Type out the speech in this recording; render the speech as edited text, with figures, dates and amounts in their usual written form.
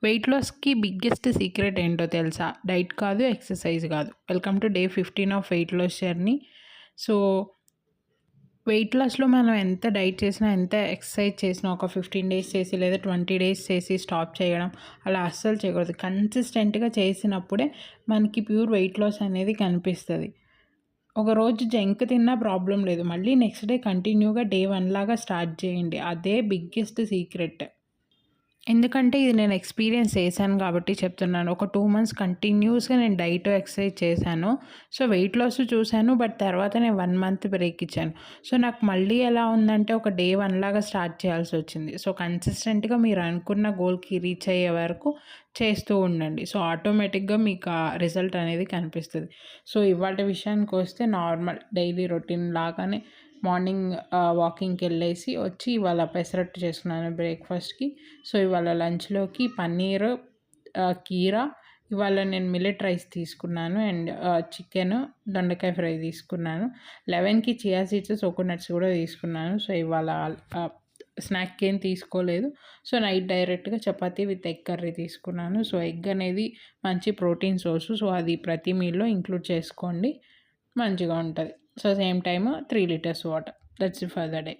Wait లాస్‌కి biggest secret ఏంటో తెలుసా? డైట్ కాదు, ఎక్సర్సైజ్ కాదు. Welcome to day 15 of weight loss journey. So, weight లాస్‌లో మనం ఎంత డైట్ చేసినా, ఎంత ఎక్సర్సైజ్ చేసినా ఒక 15 డేస్ చేసి లేదా 20 డేస్ చేసి స్టాప్ చేయడం అలా అస్సలు చేయకూడదు. కన్సిస్టెంట్‌గా చేసినప్పుడే మనకి ప్యూర్ వెయిట్ లాస్ అనేది కనిపిస్తది. ఒకరోజు జంక్ తిన్నా ప్రాబ్లమ్ లేదు. మళ్ళీ నెక్స్ట్ డే కంటిన్యూగా డే 1 లాగా స్టార్ట్ చేయండి. అదే బిగ్గెస్ట్ సీక్రెట్. ఎందుకంటే ఇది నేను ఎక్స్‌పీరియన్స్ చేశాను కాబట్టి చెప్తున్నాను. ఒక 2 మంత్స్ కంటిన్యూయస్‌గా నేను డైట్, ఎక్సర్సైజ్ చేశాను. సో, వెయిట్ లాస్ చూసాను. బట్ తర్వాత నేను 1 మంత్ బ్రేక్ ఇచ్చాను. సో, నాకు మళ్ళీ ఎలా ఉందంటే ఒక డే 1 లాగా స్టార్ట్ చేయాల్సొచ్చింది. సో, కన్సిస్టెంట్‌గా మీరు అనుకున్న గోల్‌కి రీచ్ అయ్యే వరకు చేస్తూ ఉండండి. సో, ఆటోమేటిక్‌గా మీకు ఆ రిజల్ట్ అనేది కనిపిస్తది. సో, ఇవాల్టి విషయానికొస్తే నార్మల్ డైలీ రొటీన్ లాగానే మార్నింగ్ వాకింగ్‌కెళ్ళేసి వచ్చి ఇవాళ పెసరట్టు చేసుకున్నాను బ్రేక్‌ఫాస్ట్‌కి. సో, ఇవాళ లంచ్‌లోకి పన్నీరు, కీరా, ఇవాళ నేను మిల్లెట్ రైస్ తీసుకున్నాను అండ్ చికెను, దొండకాయ ఫ్రై తీసుకున్నాను. 11కి చియా సీడ్స్, కోకోనట్స్ కూడా తీసుకున్నాను. సో, ఇవాళ స్నాక్‌కి ఏం తీసుకోలేదు. సో, నైట్ డైరెక్ట్‌గా చపాతీ విత్ ఎగ్ కర్రీ తీసుకున్నాను. సో, ఎగ్ అనేది మంచి ప్రోటీన్ సోర్సు. సో, అది ప్రతి మీల్‌లో ఇంక్లూడ్ చేసుకోండి. మంచిగా ఉంటది. So, same time 3 litres water. That's it for the day.